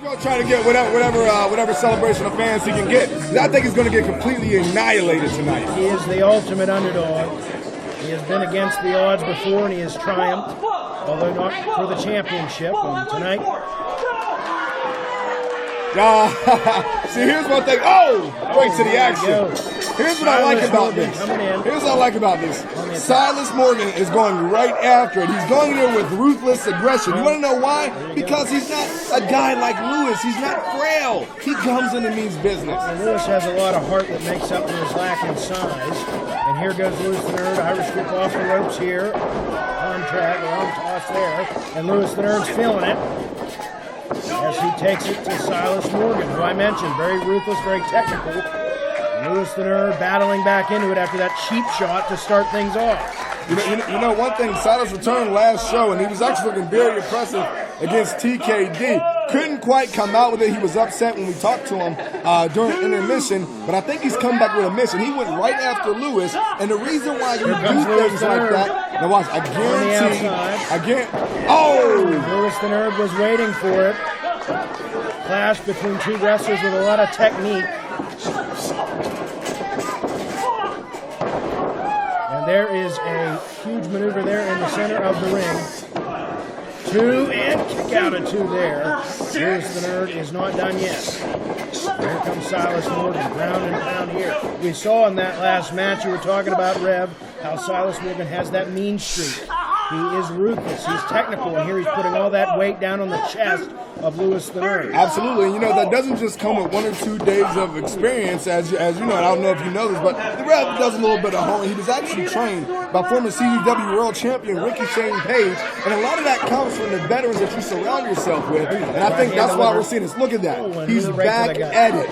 going to try to get whatever celebration of fans he can get. I think he's going to get completely annihilated tonight. He is the ultimate underdog. He has been against the odds before, and he has triumphed, although not for the championship. And tonight... See, here's one thing. Oh, right to the action. Here's what I like about this. Here's what I like about this. Silas Morgan is going right after it. He's going there with ruthless aggression. You want to know why? Because he's not a guy like Lewis. He's not frail. He comes in and means business. And Lewis has a lot of heart that makes up for his lack in size. And here goes Lewis the Nerd. Irish whip off the ropes here. On track, long toss there. And Lewis the Nerd's feeling it as he takes it to Silas Morgan, who I mentioned, very ruthless, very technical. Lewis the Nerd battling back into it after that cheap shot to start things off. You know one thing, Silas returned last show, and he was actually looking very impressive against TKD. Couldn't quite come out with it. He was upset when we talked to him during intermission, but I think he's come back with a mission. He went right after Lewis, and the reason why you do things like that, now watch, I guarantee, Lewis the Nerd was waiting for it. Clash between two wrestlers with a lot of technique. And there is a huge maneuver there in the center of the ring. 2 and kick out of 2 there. Lewis the Nerd is not done yet. Here comes Silas Morgan, ground and pound here. We saw in that last match you were talking about, Rev, how Silas Morgan has that mean streak. He is ruthless, he's technical, and here he's putting all that weight down on the chest of Lewis the Nerd. Absolutely, and you know, that doesn't just come with 1 or 2 days of experience, as you know, I don't know if you know this, but the Rev does a little bit of homework. He was actually trained by former CZW World Champion Ricky Shane Page, and a lot of that comes from the veterans that you surround yourself with, and I think that's why we're seeing this. Look at that. He's back at it.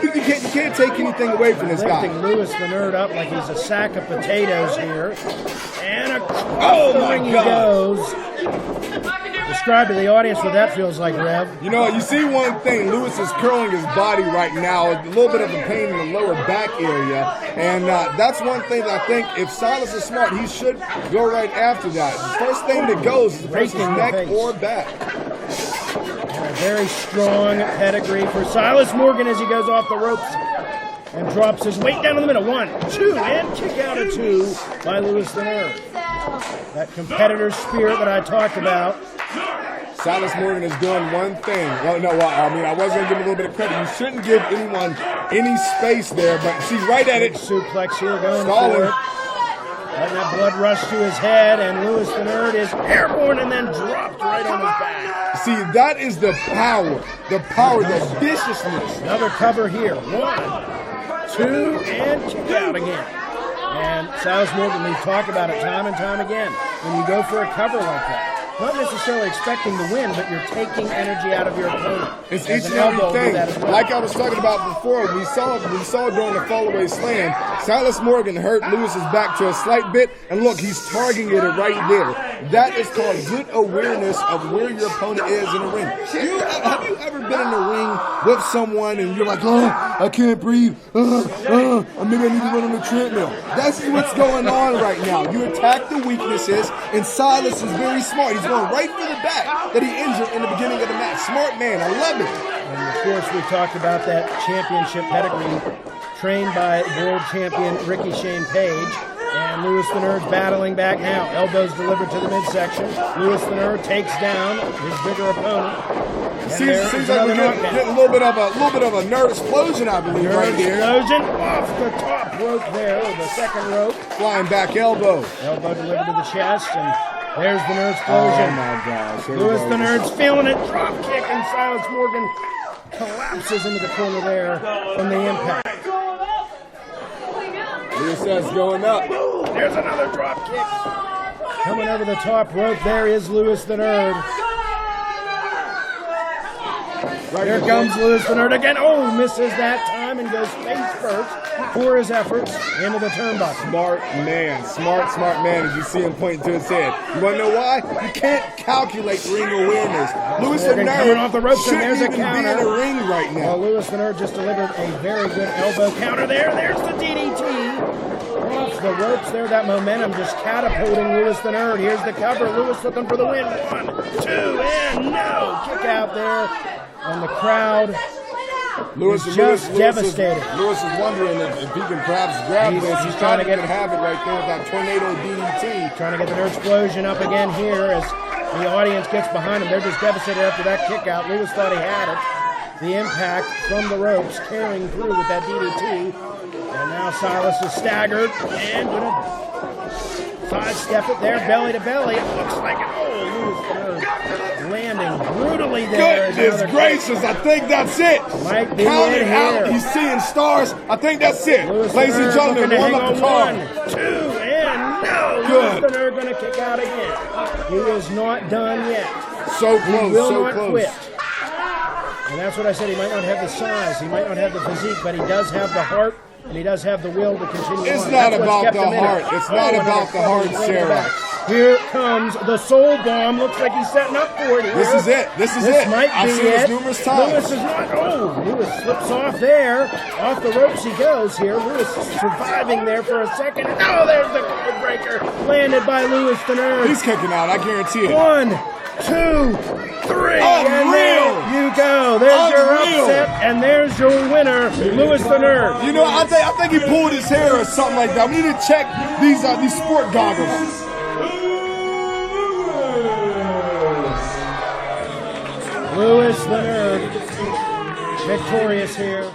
You can't take anything away from this guy. Lifting Lewis the Nerd up like he's a sack of potatoes here. And oh my God. He goes. Describe to the audience what that feels like, Rev. You know, you see one thing. Lewis is curling his body right now. A little bit of a pain in the lower back area. And that's one thing that I think if Silas is smart, he should go right after that. The first thing that goes is the person's neck or back. And a very strong pedigree for Silas Morgan as he goes off the ropes and drops his weight down in the middle. 1, 2, and kick out of 2 by Lewis the Nerd. That competitor spirit that I talked about. Silas Morgan is doing one thing. I was going to give him a little bit of credit. You shouldn't give anyone any space there, but she's right at it. Suplex here going for it. Letting that blood rush to his head, and Lewis the Nerd is airborne and then dropped right on his back. See, that is the power, the viciousness. Another cover here. 1, 2, and kick out again. And Silas Morgan, we've talked about it time and time again. When you go for a cover like that, not necessarily expecting to win, but you're taking energy out of your opponent. It's each and everything. Like I was talking about before, we saw during the fallaway slam, Silas Morgan hurt Lewis's back to a slight bit, and look, he's targeting it right there. That is called good awareness of where your opponent is in the ring. Have you ever been in the ring with someone and you're like, oh, I can't breathe, maybe I need to run on the treadmill. That's what's going on right now. You attack the weaknesses, and Silas is very smart. He's going right for the back that he injured in the beginning of the match. Smart man, I love it. And of course, we talked about that championship pedigree trained by world champion Ricky Shane Page. And Lewis the Nerd's battling back now. Elbows delivered to the midsection. Lewis the Nerd takes down his bigger opponent. Seems like we're getting a little bit of a nerd explosion, I believe, right here. Explosion off the top rope there, the second rope. Flying back elbow. Elbow delivered to the chest, and there's the Nerd's explosion. Oh my gosh. Lewis the Nerd's feeling it. Drop kick, and Silas Morgan collapses into the corner there from the impact. Lewis says going up. There's another drop kick. Coming over the top rope, there is Lewis the Nerd. Here comes Lewis the Nerd again. Oh, misses that time and goes face first for his efforts into the turnbuckle. Smart man, smart man, as you see him pointing to his head. You want to know why? You can't calculate ring awareness. Lewis the Nerd coming off the ropes, and shouldn't there's a even counter. be in the ring right now. Well, Lewis the Nerd just delivered a very good elbow counter there. There's the DDT. Off the ropes there, that momentum just catapulting Lewis the Nerd. Here's the cover. Lewis looking for the win. 1, 2, and no. Kick out there. And the crowd Lewis is just devastated. Lewis is wondering if he can perhaps grab this. He's trying to have it right there with that tornado DDT. Trying to get the nerd explosion up again here as the audience gets behind him. They're just devastated after that kick out. Lewis thought he had it. The impact from the ropes carrying through with that DDT. And now Silas is staggered and going to sidestep it there, belly to belly. It looks like it. Lewis landing brutally there. Goodness gracious, I think that's it. Might be Count it it out. here. He's seeing stars. I think that's it. Lewis Ladies and gentlemen, warm up the car. 1, 2, and no. Good. Lewis going to kick out again. He is not done yet. So close, He will so not close. quit. And that's what I said. He might not have the size. He might not have the physique, but he does have the heart. And he does have the will to continue It's on. not That's what's about kept the him in it. heart. It's not about the heart, Sarah. Here comes the soul bomb. Looks like he's setting up for it here. This is it. This is This it. might I've be seen it. this numerous times. Lewis is not. Lewis slips off there. Off the ropes he goes here. Lewis surviving there for a second. Oh, there's the code breaker. Landed by Lewis the Nerd. He's kicking out. I guarantee it. 1, 2, 3. And Unreal. there you go. There's your Unreal. upset, and there's your winner, Lewis the Nerd. You know, I think he pulled his hair or something like that. We need to check these sport goggles. Lewis the Nerd, victorious here.